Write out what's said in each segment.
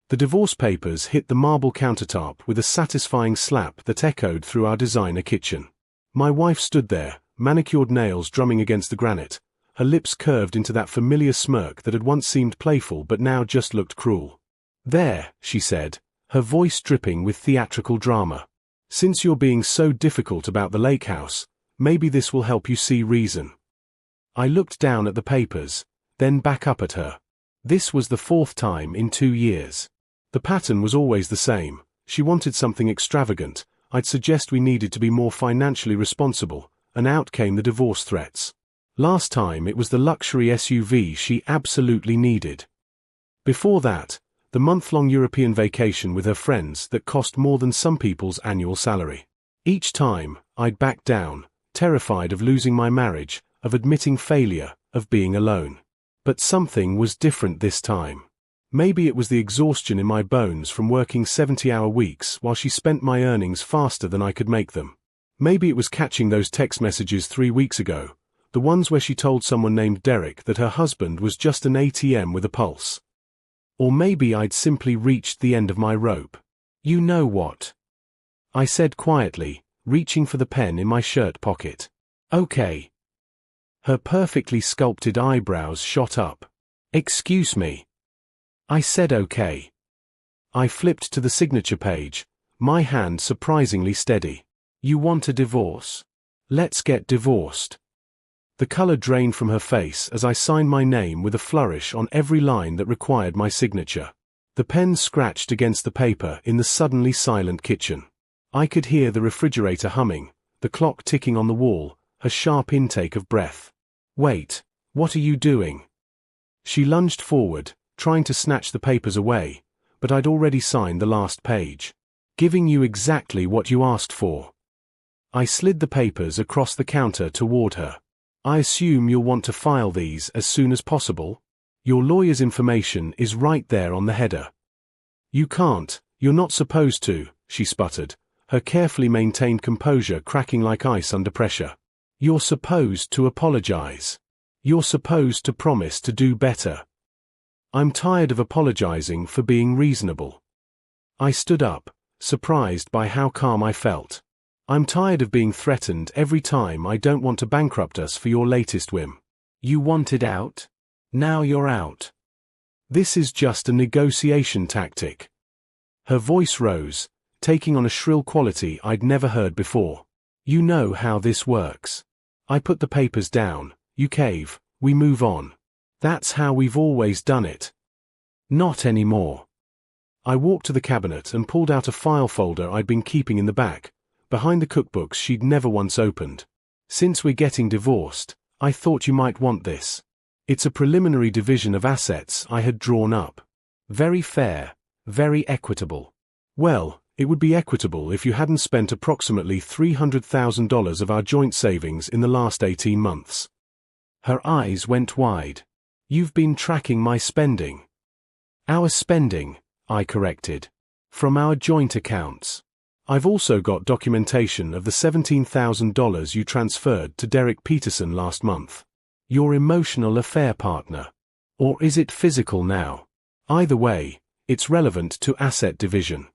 The divorce papers hit the marble countertop with a satisfying slap that echoed through our designer kitchen. My wife stood there, manicured nails drumming against the granite, her lips curved into that familiar smirk that had once seemed playful but now just looked cruel. "There," she said, her voice dripping with theatrical drama. "Since you're being so difficult about the lake house, maybe this will help you see reason." I looked down at the papers, then back up at her. This was the 4th time in 2 years. The pattern was always the same. She wanted something extravagant. I'd suggest we needed to be more financially responsible, and out came the divorce threats. Last time it was the luxury SUV she absolutely needed. Before that, the month-long European vacation with her friends that cost more than some people's annual salary. Each time, I'd back down, terrified of losing my marriage, of admitting failure, of being alone. But something was different this time. Maybe it was the exhaustion in my bones from working 70-hour weeks while she spent my earnings faster than I could make them. Maybe it was catching those text messages 3 weeks ago, the ones where she told someone named Derek that her husband was just an ATM with a pulse. Or maybe I'd simply reached the end of my rope. "You know what?" I said quietly, reaching for the pen in my shirt pocket. "Okay." Her perfectly sculpted eyebrows shot up. "Excuse me." I said okay. I flipped to the signature page, my hand surprisingly steady. "You want a divorce? Let's get divorced." The color drained from her face as I signed my name with a flourish on every line that required my signature. The pen scratched against the paper in the suddenly silent kitchen. I could hear the refrigerator humming, the clock ticking on the wall, her sharp intake of breath. "Wait, what are you doing?" She lunged forward, trying to snatch the papers away, but I'd already signed the last page. "Giving you exactly what you asked for." I slid the papers across the counter toward her. "I assume you'll want to file these as soon as possible? Your lawyer's information is right there on the header." "You can't, you're not supposed to," she sputtered, her carefully maintained composure cracking like ice under pressure. "You're supposed to apologize. You're supposed to promise to do better." "I'm tired of apologizing for being reasonable." I stood up, surprised by how calm I felt. "I'm tired of being threatened every time I don't want to bankrupt us for your latest whim. You wanted out? Now you're out. This is just a negotiation tactic." Her voice rose, taking on a shrill quality I'd never heard before. "You know how this works. I put the papers down, you cave, we move on. That's how we've always done it." "Not anymore." I walked to the cabinet and pulled out a file folder I'd been keeping in the back, behind the cookbooks she'd never once opened. "Since we're getting divorced, I thought you might want this. It's a preliminary division of assets I had drawn up. Very fair, very equitable." "Well, it would be equitable if you hadn't spent approximately $300,000 of our joint savings in the last 18 months. Her eyes went wide. "You've been tracking my spending." "Our spending," I corrected. "From our joint accounts. I've also got documentation of the $17,000 you transferred to Derek Peterson last month. Your emotional affair partner. Or is it physical now? Either way, it's relevant to asset division."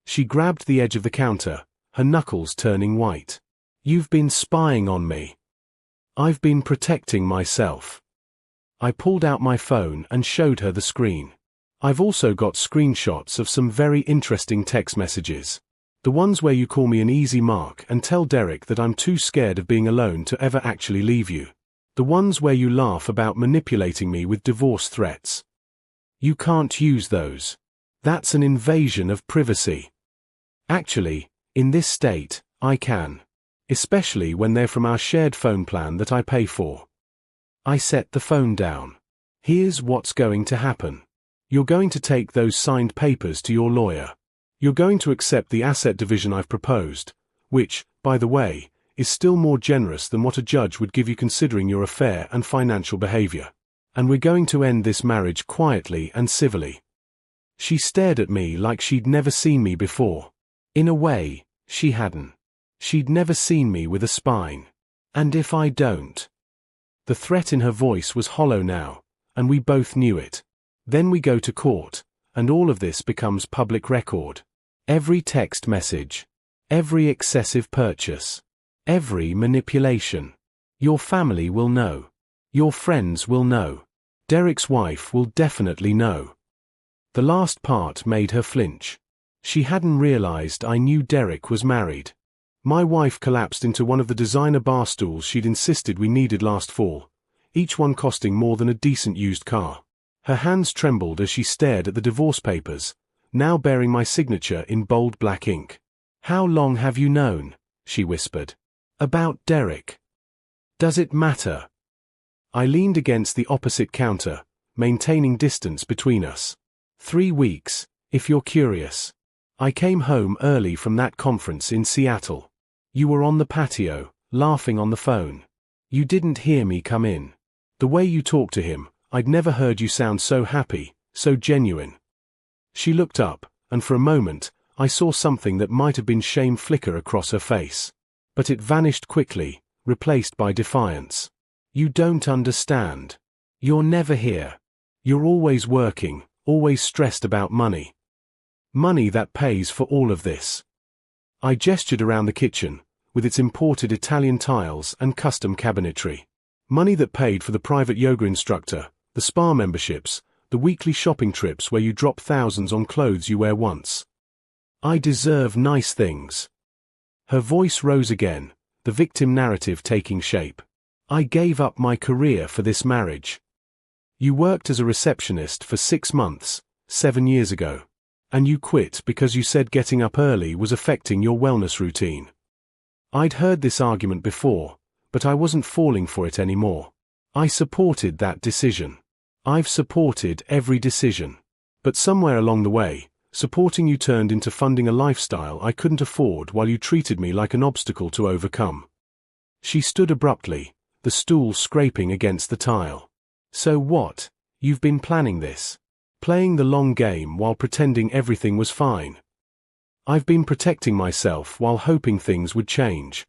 She grabbed the edge of the counter, her knuckles turning white. "You've been spying on me." "I've been protecting myself." I pulled out my phone and showed her the screen. "I've also got screenshots of some very interesting text messages. The ones where you call me an easy mark and tell Derek that I'm too scared of being alone to ever actually leave you. The ones where you laugh about manipulating me with divorce threats. You can't use those. That's an invasion of privacy." "Actually, in this state, I can. Especially when they're from our shared phone plan that I pay for." I set the phone down. "Here's what's going to happen. You're going to take those signed papers to your lawyer. You're going to accept the asset division I've proposed, which, by the way, is still more generous than what a judge would give you considering your affair and financial behavior. And we're going to end this marriage quietly and civilly." She stared at me like she'd never seen me before. In a way, she hadn't. She'd never seen me with a spine. "And if I don't?" The threat in her voice was hollow now, and we both knew it. "Then we go to court, And all of this becomes public record. Every text message. Every excessive purchase. Every manipulation. Your family will know. Your friends will know. Derek's wife will definitely know. The last part made her flinch. She hadn't realized I knew Derek was married. My wife collapsed into one of the designer bar stools she'd insisted we needed last fall, each one costing more than a decent used car. Her hands trembled as she stared at the divorce papers, now bearing my signature in bold black ink. "How long have you known?" she whispered. "About Derek. Does it matter?" I leaned against the opposite counter, maintaining distance between us. 3 weeks, if you're curious. I came home early from that conference in Seattle. You were on the patio, laughing on the phone. You didn't hear me come in. The way you talked to him, I'd never heard you sound so happy, so genuine. She looked up, and for a moment, I saw something that might have been shame flicker across her face. But it vanished quickly, replaced by defiance. You don't understand. You're never here. You're always working, always stressed about money. Money that pays for all of this. I gestured around the kitchen, with its imported Italian tiles and custom cabinetry. Money that paid for the private yoga instructor, the spa memberships, the weekly shopping trips where you drop thousands on clothes you wear once. I deserve nice things. Her voice rose again, the victim narrative taking shape. I gave up my career for this marriage. You worked as a receptionist for 6 months, 7 years ago. And you quit because you said getting up early was affecting your wellness routine. I'd heard this argument before, but I wasn't falling for it anymore. I supported that decision. I've supported every decision. But somewhere along the way, supporting you turned into funding a lifestyle I couldn't afford while you treated me like an obstacle to overcome. She stood abruptly, the stool scraping against the tile. So what? You've been planning this? Playing the long game while pretending everything was fine. I've been protecting myself while hoping things would change.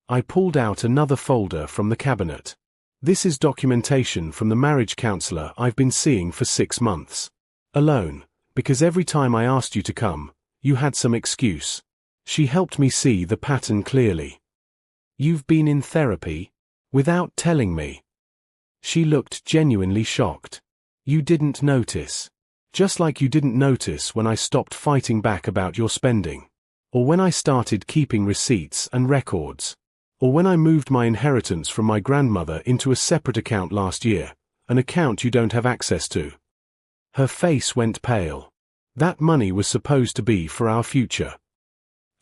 I pulled out another folder from the cabinet. This is documentation from the marriage counselor I've been seeing for 6 months. Alone, because every time I asked you to come, you had some excuse. She helped me see the pattern clearly. You've been in therapy? Without telling me. She looked genuinely shocked. You didn't notice. Just like you didn't notice when I stopped fighting back about your spending. Or when I started keeping receipts and records. Or when I moved my inheritance from my grandmother into a separate account last year, an account you don't have access to. Her face went pale. That money was supposed to be for our future.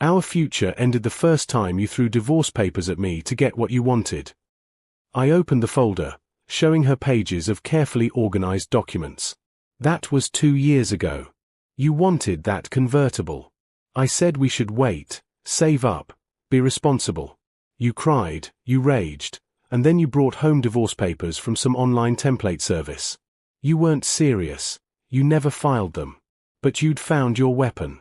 Our future ended the first time you threw divorce papers at me to get what you wanted. I opened the folder, showing her pages of carefully organized documents. That was 2 years ago. You wanted that convertible. I said we should wait, save up, be responsible. You cried, you raged, and then you brought home divorce papers from some online template service. You weren't serious. You never filed them. But you'd found your weapon.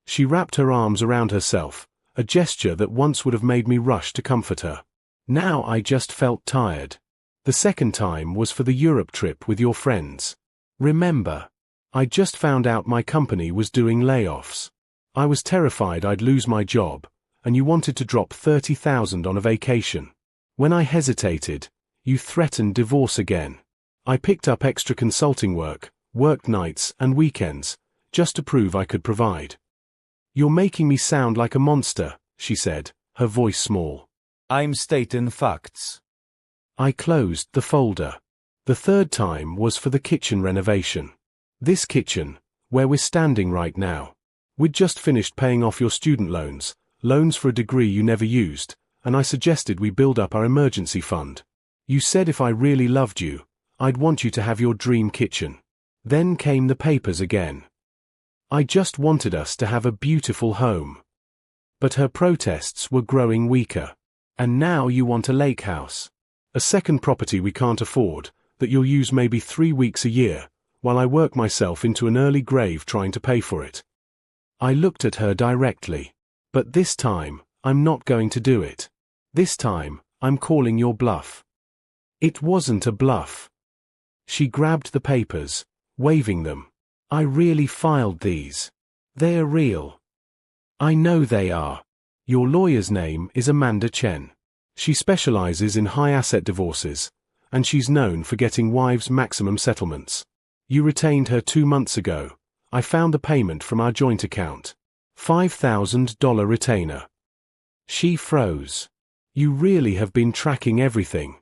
She wrapped her arms around herself, a gesture that once would have made me rush to comfort her. Now I just felt tired. The second time was for the Europe trip with your friends. Remember? I just found out my company was doing layoffs. I was terrified I'd lose my job, and you wanted to drop 30,000 on a vacation. When I hesitated, you threatened divorce again. I picked up extra consulting work, worked nights and weekends, just to prove I could provide. You're making me sound like a monster, she said, her voice small. I'm stating facts. I closed the folder. The third time was for the kitchen renovation. This kitchen, where we're standing right now. We'd just finished paying off your student loans for a degree you never used, and I suggested we build up our emergency fund. You said if I really loved you, I'd want you to have your dream kitchen. Then came the papers again. I just wanted us to have a beautiful home. But her protests were growing weaker. And now you want a lake house. A second property we can't afford, that you'll use maybe 3 weeks a year, while I work myself into an early grave trying to pay for it. I looked at her directly. But this time, I'm not going to do it. This time, I'm calling your bluff. It wasn't a bluff. She grabbed the papers, waving them. I really filed these. They are real. I know they are. Your lawyer's name is Amanda Chen. She specializes in high-asset divorces, and she's known for getting wives maximum settlements. You retained her 2 months ago. I found the payment from our joint account. $5,000 retainer. She froze. You really have been tracking everything.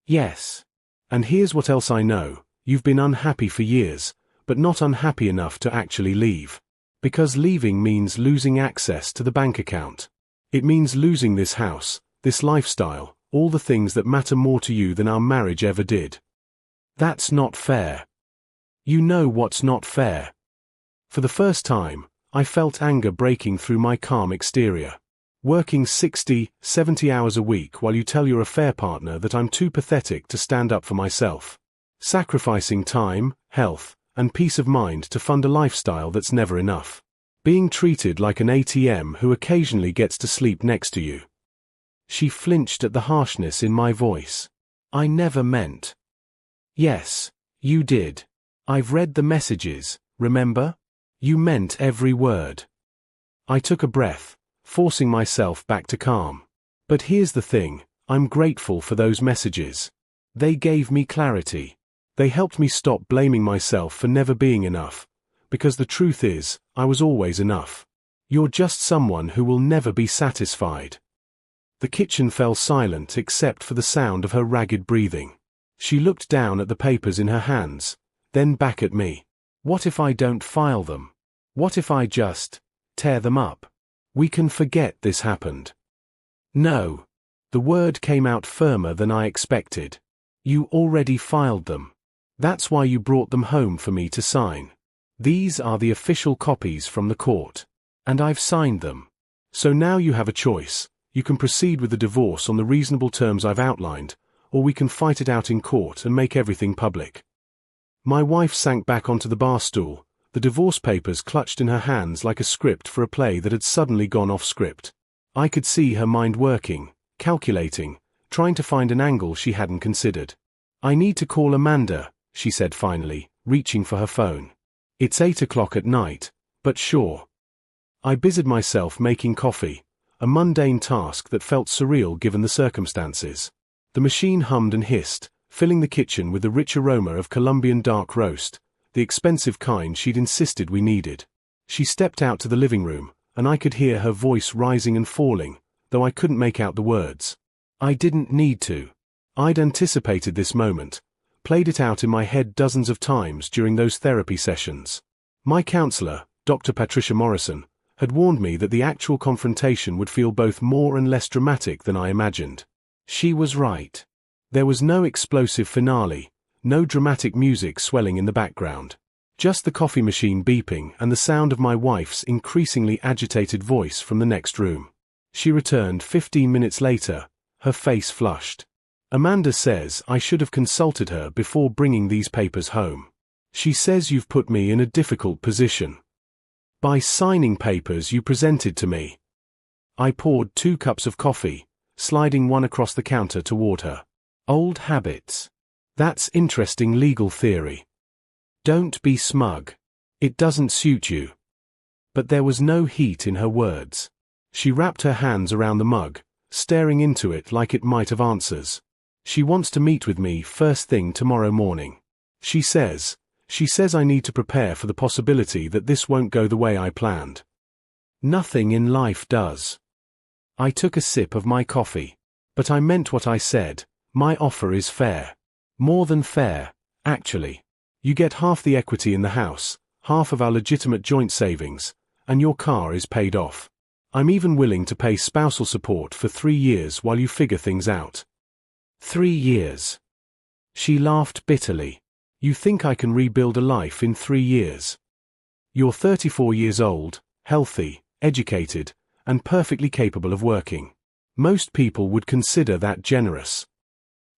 Yes. And here's what else I know. You've been unhappy for years, but not unhappy enough to actually leave. Because leaving means losing access to the bank account. It means losing this house, this lifestyle, all the things that matter more to you than our marriage ever did. That's not fair. You know what's not fair. For the first time, I felt anger breaking through my calm exterior. Working 60, 70 hours a week while you tell your affair partner that I'm too pathetic to stand up for myself. Sacrificing time, health, and peace of mind to fund a lifestyle that's never enough. Being treated like an ATM who occasionally gets to sleep next to you. She flinched at the harshness in my voice. I never meant. Yes, you did. I've read the messages, remember? You meant every word. I took a breath, forcing myself back to calm. But here's the thing, I'm grateful for those messages. They gave me clarity. They helped me stop blaming myself for never being enough, because the truth is, I was always enough. You're just someone who will never be satisfied. The kitchen fell silent except for the sound of her ragged breathing. She looked down at the papers in her hands, then back at me. What if I don't file them? What if I just tear them up? We can forget this happened. No. The word came out firmer than I expected. You already filed them. That's why you brought them home for me to sign. These are the official copies from the court. And I've signed them. So now you have a choice. You can proceed with the divorce on the reasonable terms I've outlined, or we can fight it out in court and make everything public. My wife sank back onto the bar stool, the divorce papers clutched in her hands like a script for a play that had suddenly gone off script. I could see her mind working, calculating, trying to find an angle she hadn't considered. I need to call Amanda, she said finally, reaching for her phone. It's 8 o'clock at night, but sure. I busied myself making coffee, a mundane task that felt surreal given the circumstances. The machine hummed and hissed, filling the kitchen with the rich aroma of Colombian dark roast, the expensive kind she'd insisted we needed. She stepped out to the living room, and I could hear her voice rising and falling, though I couldn't make out the words. I didn't need to. I'd anticipated this moment, played it out in my head dozens of times during those therapy sessions. My counselor, Dr. Patricia Morrison, had warned me that the actual confrontation would feel both more and less dramatic than I imagined. She was right. There was no explosive finale, no dramatic music swelling in the background. Just the coffee machine beeping and the sound of my wife's increasingly agitated voice from the next room. She returned 15 minutes later, her face flushed. Amanda says I should have consulted her before bringing these papers home. She says you've put me in a difficult position. By signing papers you presented to me. I poured 2 cups of coffee, sliding one across the counter toward her. Old habits. That's interesting legal theory. Don't be smug. It doesn't suit you. But there was no heat in her words. She wrapped her hands around the mug, staring into it like it might have answers. She wants to meet with me first thing tomorrow morning. She says I need to prepare for the possibility that this won't go the way I planned. Nothing in life does. I took a sip of my coffee. But I meant what I said. My offer is fair. More than fair, actually. You get half the equity in the house, half of our legitimate joint savings, and your car is paid off. I'm even willing to pay spousal support for 3 years while you figure things out. 3 years. She laughed bitterly. You think I can rebuild a life in 3 years? You're 34 years old, healthy, educated, and perfectly capable of working. Most people would consider that generous.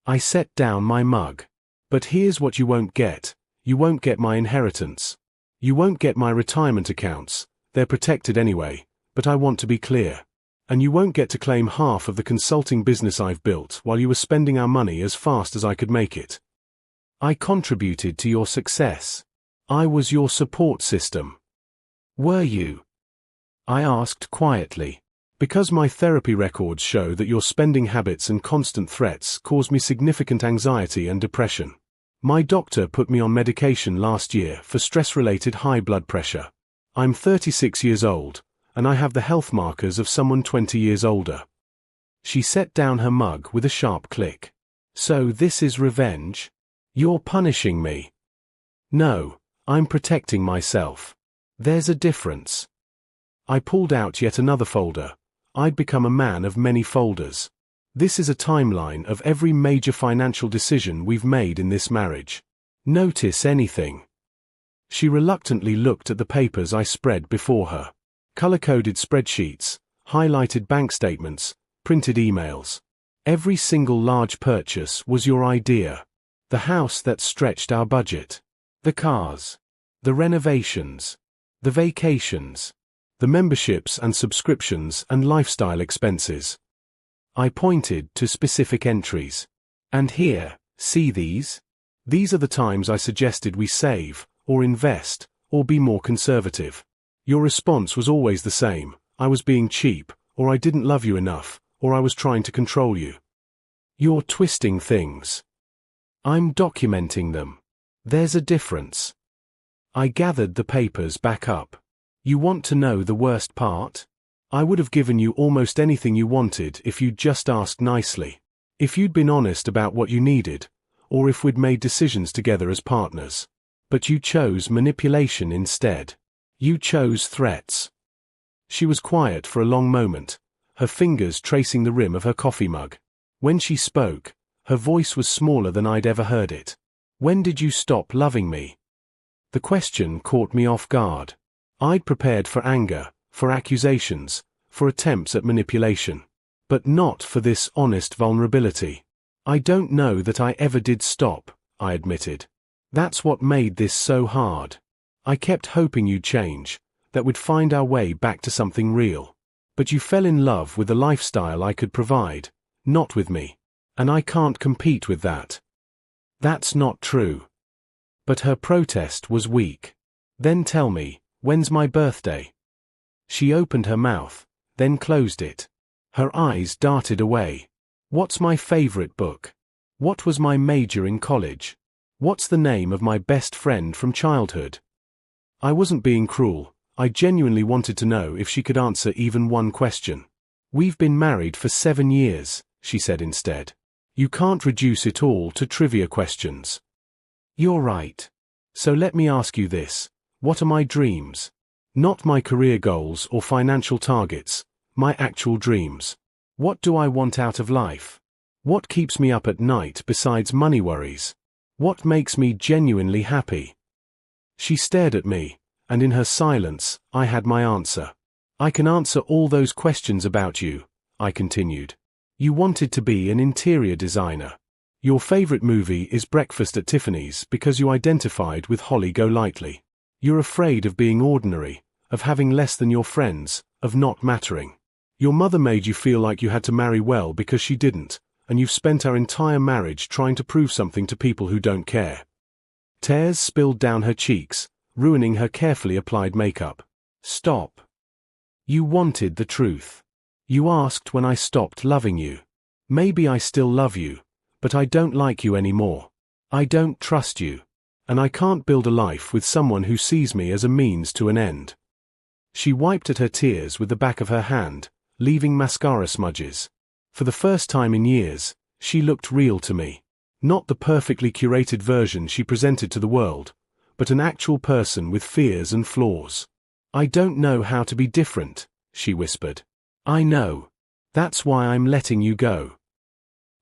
I set down my mug. But here's what you won't get. You won't get my inheritance. You won't get my retirement accounts. They're protected anyway, but I want to be clear. And you won't get to claim half of the consulting business I've built while you were spending our money as fast as I could make it. I contributed to your success. I was your support system. Were you? I asked quietly. Because my therapy records show that your spending habits and constant threats cause me significant anxiety and depression. My doctor put me on medication last year for stress-related high blood pressure. I'm 36 years old, and I have the health markers of someone 20 years older. She set down her mug with a sharp click. So this is revenge? You're punishing me. No, I'm protecting myself. There's a difference. I pulled out yet another folder. I'd become a man of many folders. This is a timeline of every major financial decision we've made in this marriage. Notice anything? She reluctantly looked at the papers I spread before her. Color-coded spreadsheets, highlighted bank statements, printed emails. Every single large purchase was your idea. The house that stretched our budget. The cars. The renovations. The vacations. The memberships and subscriptions and lifestyle expenses. I pointed to specific entries. And here, see these? These are the times I suggested we save, or invest, or be more conservative. Your response was always the same: I was being cheap, or I didn't love you enough, or I was trying to control you. You're twisting things. I'm documenting them. There's a difference. I gathered the papers back up. You want to know the worst part? I would have given you almost anything you wanted if you'd just asked nicely. If you'd been honest about what you needed, or if we'd made decisions together as partners. But you chose manipulation instead. You chose threats. She was quiet for a long moment, her fingers tracing the rim of her coffee mug. When she spoke, her voice was smaller than I'd ever heard it. When did you stop loving me? The question caught me off guard. I'd prepared for anger, for accusations, for attempts at manipulation. But not for this honest vulnerability. I don't know that I ever did stop, I admitted. That's what made this so hard. I kept hoping you'd change, that we'd find our way back to something real. But you fell in love with the lifestyle I could provide, not with me. And I can't compete with that. That's not true. But her protest was weak. Then tell me, when's my birthday? She opened her mouth, then closed it. Her eyes darted away. What's my favorite book? What was my major in college? What's the name of my best friend from childhood? I wasn't being cruel. I genuinely wanted to know if she could answer even one question. We've been married for 7 years, she said instead. You can't reduce it all to trivia questions. You're right. So let me ask you this. What are my dreams? Not my career goals or financial targets, my actual dreams. What do I want out of life? What keeps me up at night besides money worries? What makes me genuinely happy? She stared at me, and in her silence, I had my answer. I can answer all those questions about you, I continued. You wanted to be an interior designer. Your favorite movie is Breakfast at Tiffany's because you identified with Holly Golightly. You're afraid of being ordinary, of having less than your friends, of not mattering. Your mother made you feel like you had to marry well because she didn't, and you've spent our entire marriage trying to prove something to people who don't care. Tears spilled down her cheeks, ruining her carefully applied makeup. Stop. You wanted the truth. You asked when I stopped loving you. Maybe I still love you, but I don't like you anymore. I don't trust you. And I can't build a life with someone who sees me as a means to an end. She wiped at her tears with the back of her hand, leaving mascara smudges. For the first time in years, she looked real to me. Not the perfectly curated version she presented to the world, but an actual person with fears and flaws. I don't know how to be different, she whispered. I know. That's why I'm letting you go.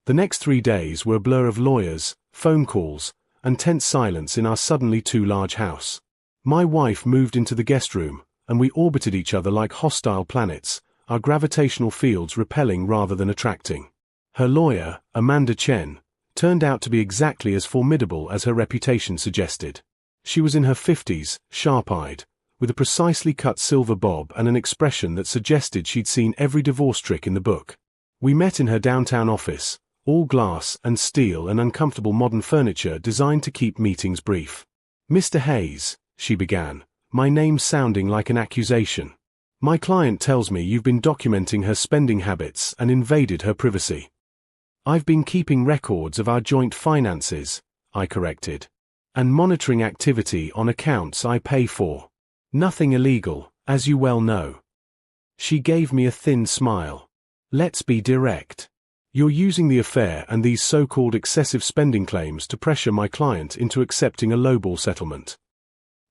The next 3 days were a blur of lawyers, phone calls, and tense silence in our suddenly too large house. My wife moved into the guest room, and we orbited each other like hostile planets, our gravitational fields repelling rather than attracting. Her lawyer, Amanda Chen, turned out to be exactly as formidable as her reputation suggested. She was in her 50s, sharp-eyed, with a precisely cut silver bob and an expression that suggested she'd seen every divorce trick in the book. We met in her downtown office, all glass and steel and uncomfortable modern furniture designed to keep meetings brief. Mr. Hayes, she began, my name sounding like an accusation. My client tells me you've been documenting her spending habits and invaded her privacy. I've been keeping records of our joint finances, I corrected, and monitoring activity on accounts I pay for. Nothing illegal, as you well know. She gave me a thin smile. Let's be direct. You're using the affair and these so-called excessive spending claims to pressure my client into accepting a lowball settlement.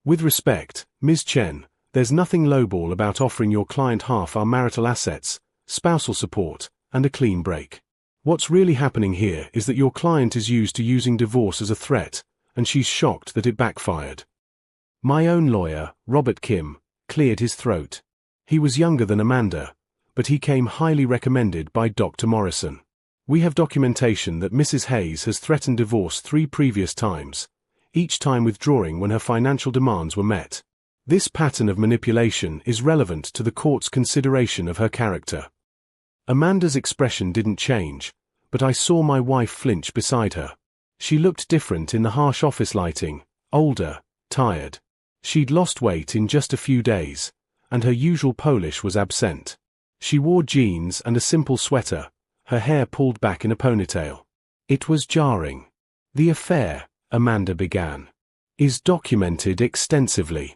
With respect, Ms. Chen, there's nothing lowball about offering your client half our marital assets, spousal support, and a clean break. What's really happening here is that your client is used to using divorce as a threat, and she's shocked that it backfired. My own lawyer, Robert Kim, cleared his throat. He was younger than Amanda, but he came highly recommended by Dr. Morrison. We have documentation that Mrs. Hayes has threatened divorce 3 previous times, each time withdrawing when her financial demands were met. This pattern of manipulation is relevant to the court's consideration of her character. Amanda's expression didn't change, but I saw my wife flinch beside her. She looked different in the harsh office lighting, older, tired. She'd lost weight in just a few days, and her usual polish was absent. She wore jeans and a simple sweater, her hair pulled back in a ponytail. It was jarring. The affair, Amanda began, is documented extensively.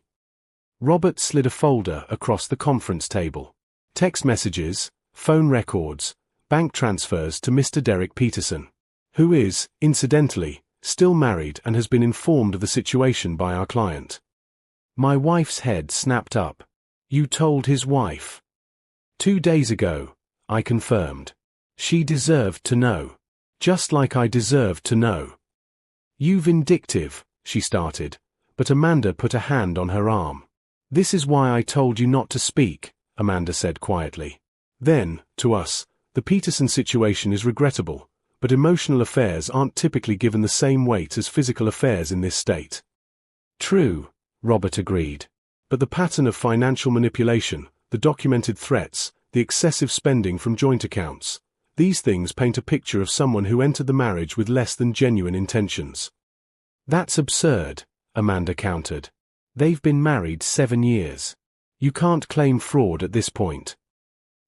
Robert slid a folder across the conference table. Text messages, phone records, bank transfers to Mr. Derek Peterson, who is, incidentally, still married and has been informed of the situation by our client. My wife's head snapped up. You told his wife? 2 days ago, I confirmed. She deserved to know. Just like I deserved to know. You vindictive, she started, but Amanda put a hand on her arm. This is why I told you not to speak, Amanda said quietly. Then, to us, the Peterson situation is regrettable, but emotional affairs aren't typically given the same weight as physical affairs in this state. True, Robert agreed. But the pattern of financial manipulation, the documented threats, the excessive spending from joint accounts, these things paint a picture of someone who entered the marriage with less than genuine intentions. That's absurd, Amanda countered. They've been married 7 years. You can't claim fraud at this point.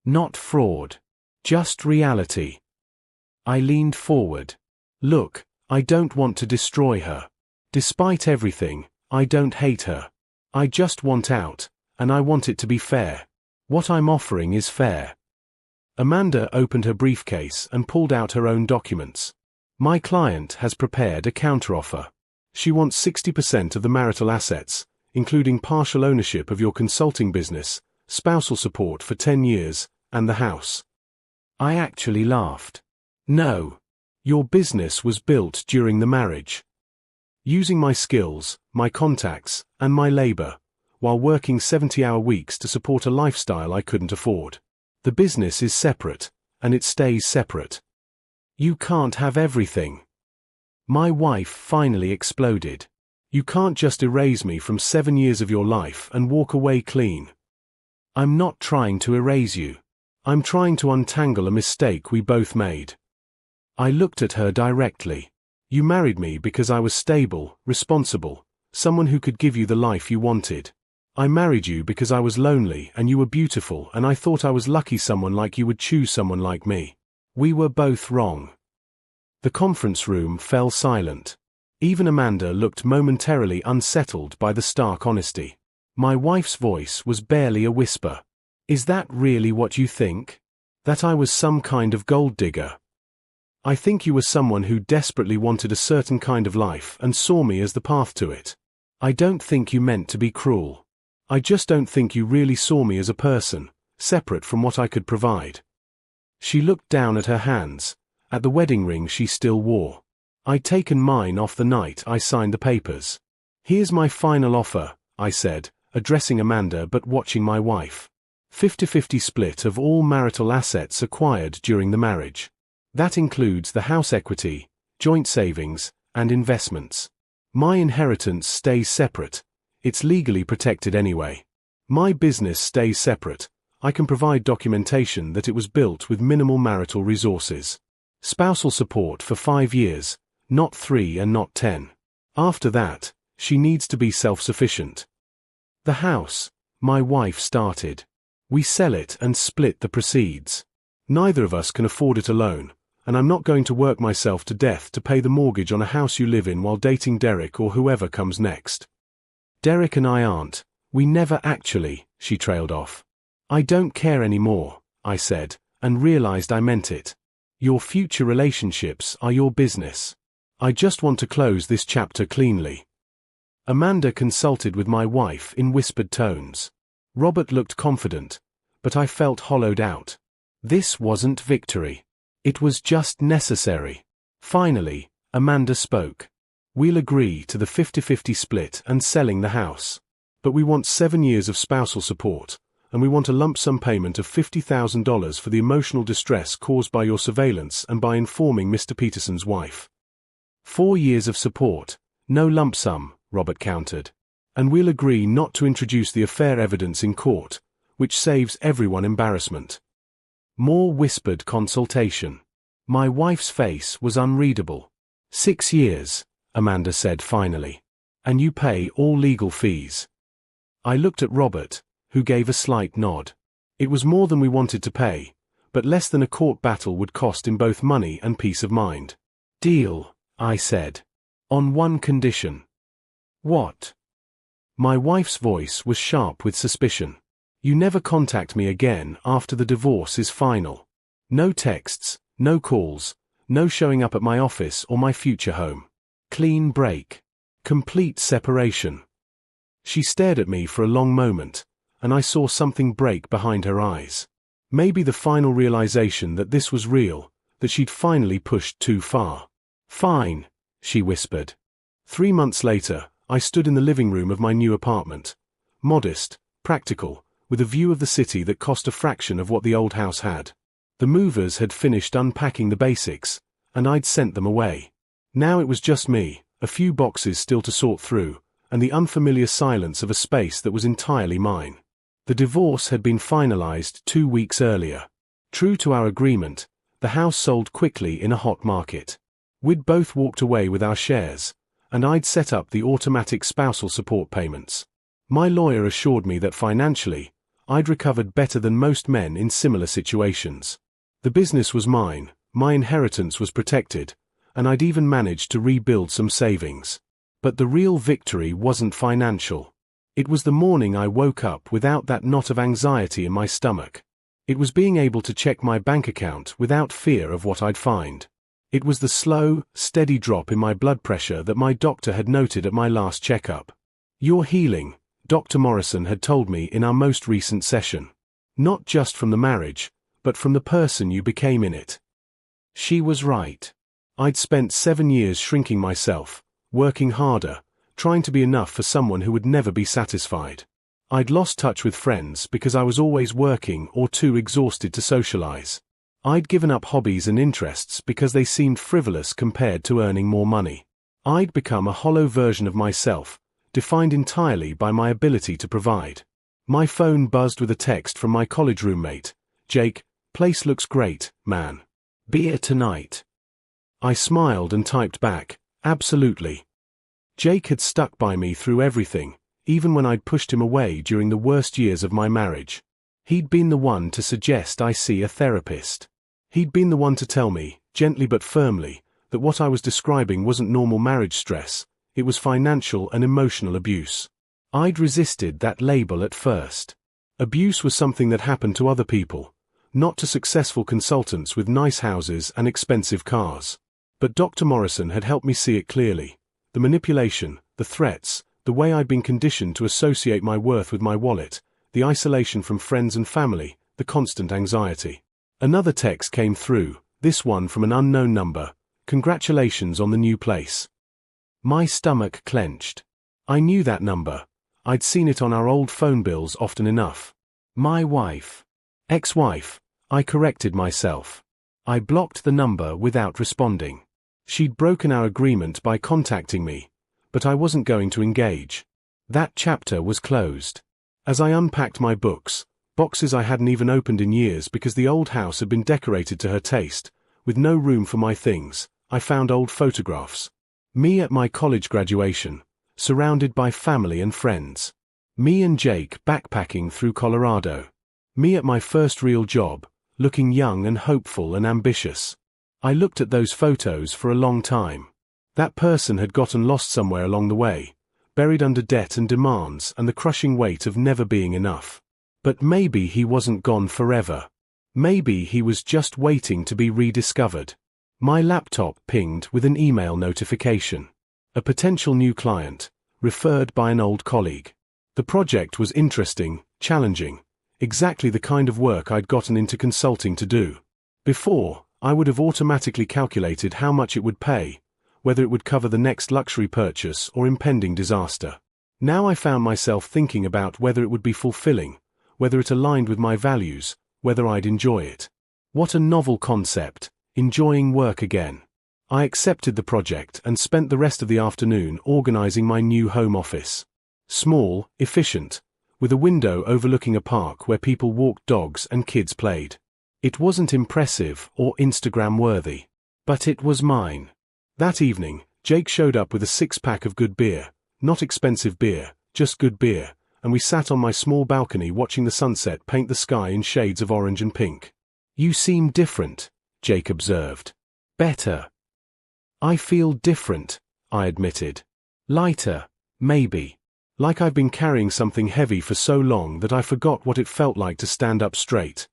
Not fraud. Just reality. I leaned forward. Look, I don't want to destroy her. Despite everything, I don't hate her. I just want out, and I want it to be fair. What I'm offering is fair. Amanda opened her briefcase and pulled out her own documents. My client has prepared a counteroffer. She wants 60% of the marital assets, including partial ownership of your consulting business, spousal support for 10 years, and the house. I actually laughed. No. Your business was built during the marriage. Using my skills, my contacts, and my labor, while working 70-hour weeks to support a lifestyle I couldn't afford. The business is separate, and it stays separate. You can't have everything. My wife finally exploded. You can't just erase me from 7 years of your life and walk away clean. I'm not trying to erase you. I'm trying to untangle a mistake we both made. I looked at her directly. You married me because I was stable, responsible, someone who could give you the life you wanted. I married you because I was lonely and you were beautiful and I thought I was lucky someone like you would choose someone like me. We were both wrong. The conference room fell silent. Even Amanda looked momentarily unsettled by the stark honesty. My wife's voice was barely a whisper. Is that really what you think? That I was some kind of gold digger? I think you were someone who desperately wanted a certain kind of life and saw me as the path to it. I don't think you meant to be cruel. I just don't think you really saw me as a person, separate from what I could provide. She looked down at her hands, at the wedding ring she still wore. I'd taken mine off the night I signed the papers. Here's my final offer, I said, addressing Amanda but watching my wife. 50-50 split of all marital assets acquired during the marriage. That includes the house equity, joint savings, and investments. My inheritance stays separate. It's legally protected anyway. My business stays separate. I can provide documentation that it was built with minimal marital resources. Spousal support for 5 years, not 3 and not 10. After that, She needs to be self-sufficient. The house, my wife started. We sell it and split the proceeds. Neither of us can afford it alone, and I'm not going to work myself to death to pay the mortgage on a house you live in while dating Derek or whoever comes next. Derek and I aren't. We never actually, she trailed off. I don't care anymore, I said, and realized I meant it. Your future relationships are your business. I just want to close this chapter cleanly. Amanda consulted with my wife in whispered tones. Robert looked confident, but I felt hollowed out. This wasn't victory. It was just necessary. Finally, Amanda spoke. We'll agree to the 50-50 split and selling the house. But we want 7 years of spousal support, and we want a lump sum payment of $50,000 for the emotional distress caused by your surveillance and by informing Mr. Peterson's wife. 4 years of support, no lump sum, Robert countered. And we'll agree not to introduce the affair evidence in court, which saves everyone embarrassment. More whispered consultation. My wife's face was unreadable. 6 years, Amanda said finally. And you pay all legal fees. I looked at Robert, who gave a slight nod. It was more than we wanted to pay, but less than a court battle would cost in both money and peace of mind. Deal, I said. On one condition. What? My wife's voice was sharp with suspicion. You never contact me again after the divorce is final. No texts, no calls, no showing up at my office or my future home. Clean break. Complete separation. She stared at me for a long moment, and I saw something break behind her eyes. Maybe the final realization that this was real, that she'd finally pushed too far. Fine, she whispered. 3 months later, I stood in the living room of my new apartment. Modest, practical, with a view of the city that cost a fraction of what the old house had. The movers had finished unpacking the basics, and I'd sent them away. Now it was just me, a few boxes still to sort through, and the unfamiliar silence of a space that was entirely mine. The divorce had been finalized 2 weeks earlier. True to our agreement, the house sold quickly in a hot market. We'd both walked away with our shares, and I'd set up the automatic spousal support payments. My lawyer assured me that financially, I'd recovered better than most men in similar situations. The business was mine, my inheritance was protected, and I'd even managed to rebuild some savings. But the real victory wasn't financial. It was the morning I woke up without that knot of anxiety in my stomach. It was being able to check my bank account without fear of what I'd find. It was the slow, steady drop in my blood pressure that my doctor had noted at my last checkup. You're healing, Dr. Morrison had told me in our most recent session. Not just from the marriage, but from the person you became in it. She was right. I'd spent 7 years shrinking myself, working harder, trying to be enough for someone who would never be satisfied. I'd lost touch with friends because I was always working or too exhausted to socialize. I'd given up hobbies and interests because they seemed frivolous compared to earning more money. I'd become a hollow version of myself, defined entirely by my ability to provide. My phone buzzed with a text from my college roommate. Jake, place looks great, man. Beer tonight. I smiled and typed back, absolutely. Jake had stuck by me through everything, even when I'd pushed him away during the worst years of my marriage. He'd been the one to suggest I see a therapist. He'd been the one to tell me, gently but firmly, that what I was describing wasn't normal marriage stress, it was financial and emotional abuse. I'd resisted that label at first. Abuse was something that happened to other people, not to successful consultants with nice houses and expensive cars. But Dr. Morrison had helped me see it clearly. The manipulation, the threats, the way I'd been conditioned to associate my worth with my wallet, the isolation from friends and family, the constant anxiety. Another text came through, this one from an unknown number. Congratulations on the new place. My stomach clenched. I knew that number. I'd seen it on our old phone bills often enough. My wife. Ex-wife. I corrected myself. I blocked the number without responding. She'd broken our agreement by contacting me, but I wasn't going to engage. That chapter was closed. As I unpacked my books, boxes I hadn't even opened in years because the old house had been decorated to her taste, with no room for my things, I found old photographs. Me at my college graduation, surrounded by family and friends. Me and Jake backpacking through Colorado. Me at my first real job, looking young and hopeful and ambitious. I looked at those photos for a long time. That person had gotten lost somewhere along the way, buried under debt and demands and the crushing weight of never being enough. But maybe he wasn't gone forever. Maybe he was just waiting to be rediscovered. My laptop pinged with an email notification. A potential new client, referred by an old colleague. The project was interesting, challenging, exactly the kind of work I'd gotten into consulting to do. Before, I would have automatically calculated how much it would pay, whether it would cover the next luxury purchase or impending disaster. Now I found myself thinking about whether it would be fulfilling, whether it aligned with my values, whether I'd enjoy it. What a novel concept, enjoying work again. I accepted the project and spent the rest of the afternoon organizing my new home office. Small, efficient, with a window overlooking a park where people walked dogs and kids played. It wasn't impressive or Instagram-worthy, but it was mine. That evening, Jake showed up with a six-pack of good beer, not expensive beer, just good beer, and we sat on my small balcony watching the sunset paint the sky in shades of orange and pink. "You seem different," Jake observed. "Better." "I feel different," I admitted. "Lighter, maybe. Like I've been carrying something heavy for so long that I forgot what it felt like to stand up straight."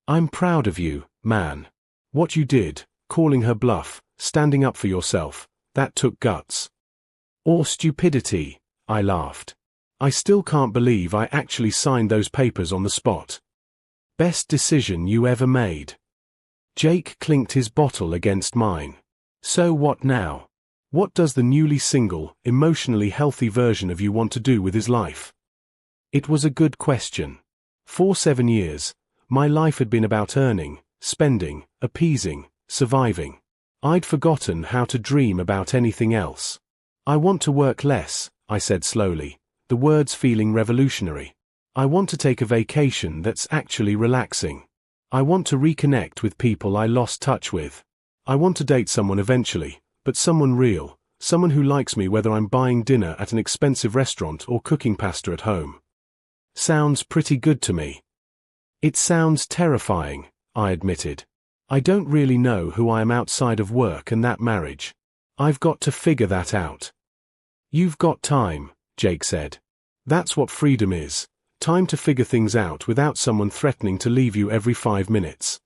"I'm proud of you, man. What you did, calling her bluff, standing up for yourself, that took guts." "Or stupidity," I laughed. "I still can't believe I actually signed those papers on the spot." "Best decision you ever made." Jake clinked his bottle against mine. "So what now? What does the newly single, emotionally healthy version of you want to do with his life?" It was a good question. For 7 years, my life had been about earning, spending, appeasing, surviving. I'd forgotten how to dream about anything else. "I want to work less," I said slowly, the words feeling revolutionary. "I want to take a vacation that's actually relaxing. I want to reconnect with people I lost touch with. I want to date someone eventually, but someone real, someone who likes me whether I'm buying dinner at an expensive restaurant or cooking pasta at home." Sounds pretty good to me. "It sounds terrifying," I admitted. "I don't really know who I am outside of work and that marriage. I've got to figure that out." "You've got time," Jake said. "That's what freedom is. Time to figure things out without someone threatening to leave you every 5 minutes."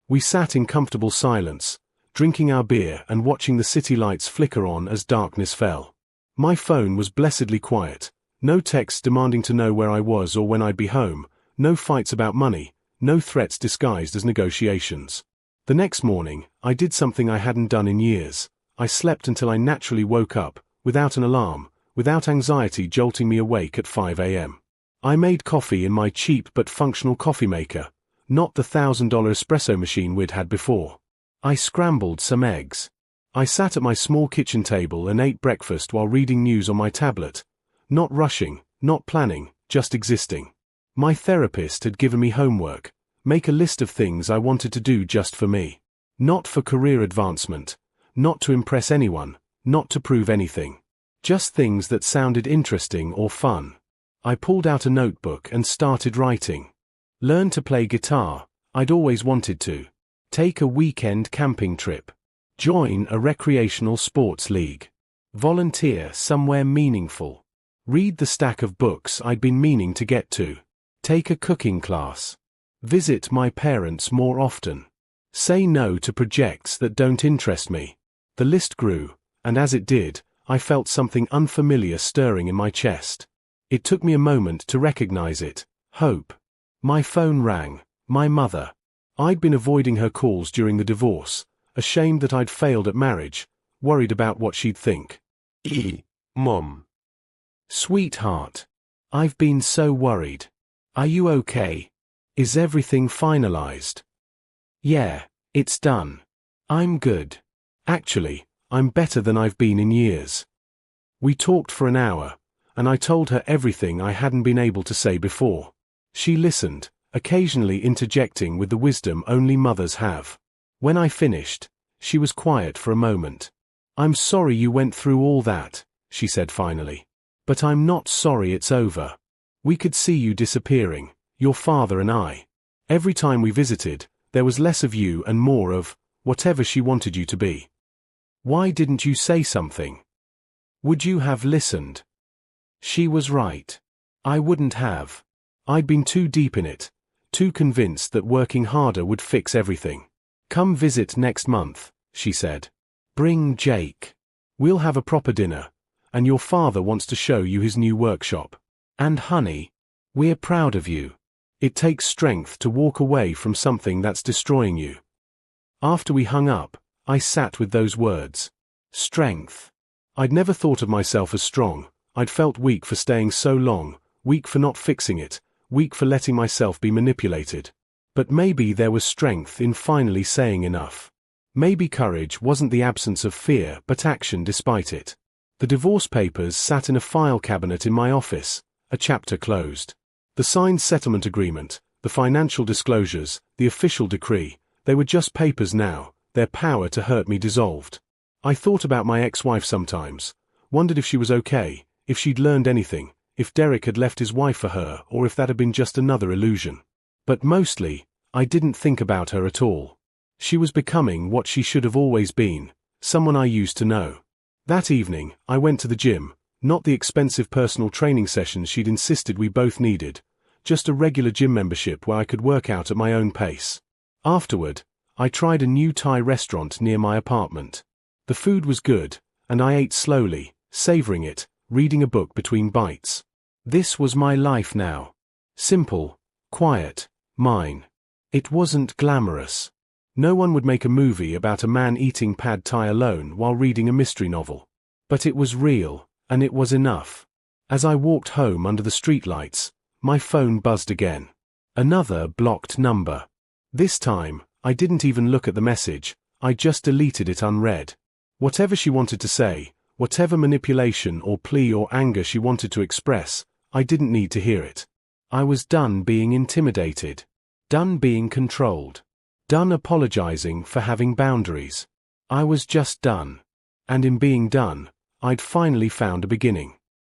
We sat in comfortable silence, drinking our beer and watching the city lights flicker on as darkness fell. My phone was blessedly quiet, no texts demanding to know where I was or when I'd be home, no fights about money, no threats disguised as negotiations. The next morning, I did something I hadn't done in years. I slept until I naturally woke up, without an alarm, without anxiety jolting me awake at 5 a.m. I made coffee in my cheap but functional coffee maker, not the $1,000 espresso machine we'd had before. I scrambled some eggs. I sat at my small kitchen table and ate breakfast while reading news on my tablet. Not rushing, not planning, just existing. My therapist had given me homework, make a list of things I wanted to do just for me. Not for career advancement, not to impress anyone, not to prove anything. Just things that sounded interesting or fun. I pulled out a notebook and started writing. Learn to play guitar, I'd always wanted to. Take a weekend camping trip. Join a recreational sports league. Volunteer somewhere meaningful. Read the stack of books I'd been meaning to get to. Take a cooking class. Visit my parents more often. Say no to projects that don't interest me. The list grew, and as it did, I felt something unfamiliar stirring in my chest. It took me a moment to recognize it. Hope. My phone rang. My mother. I'd been avoiding her calls during the divorce, ashamed that I'd failed at marriage, worried about what she'd think. Mom. Sweetheart. I've been so worried. Are you okay? Is everything finalized? Yeah, it's done. I'm good. Actually, I'm better than I've been in years. We talked for an hour, and I told her everything I hadn't been able to say before. She listened, occasionally interjecting with the wisdom only mothers have. When I finished, she was quiet for a moment. "I'm sorry you went through all that," she said finally. But I'm not sorry it's over. We could see you disappearing, your father and I. Every time we visited, there was less of you and more of whatever she wanted you to be. Why didn't you say something? Would you have listened? She was right. I wouldn't have. I'd been too deep in it, too convinced that working harder would fix everything. Come visit next month, she said. Bring Jake. We'll have a proper dinner, and your father wants to show you his new workshop. And honey, we're proud of you. It takes strength to walk away from something that's destroying you. After we hung up, I sat with those words. Strength. I'd never thought of myself as strong. I'd felt weak for staying so long, weak for not fixing it, weak for letting myself be manipulated. But maybe there was strength in finally saying enough. Maybe courage wasn't the absence of fear but action despite it. The divorce papers sat in a file cabinet in my office, a chapter closed. The signed settlement agreement, the financial disclosures, the official decree, they were just papers now, their power to hurt me dissolved. I thought about my ex-wife sometimes, wondered if she was okay, if she'd learned anything, if Derek had left his wife for her or if that had been just another illusion. But mostly, I didn't think about her at all. She was becoming what she should have always been, someone I used to know. That evening, I went to the gym, not the expensive personal training sessions she'd insisted we both needed, just a regular gym membership where I could work out at my own pace. Afterward, I tried a new Thai restaurant near my apartment. The food was good, and I ate slowly, savoring it, reading a book between bites. This was my life now. Simple, quiet, mine. It wasn't glamorous. No one would make a movie about a man eating pad thai alone while reading a mystery novel. But it was real, and it was enough. As I walked home under the streetlights, my phone buzzed again. Another blocked number. This time, I didn't even look at the message, I just deleted it unread. Whatever she wanted to say, whatever manipulation or plea or anger she wanted to express, I didn't need to hear it. I was done being intimidated. Done being controlled. Done apologizing for having boundaries. I was just done. And in being done, I'd finally found a beginning.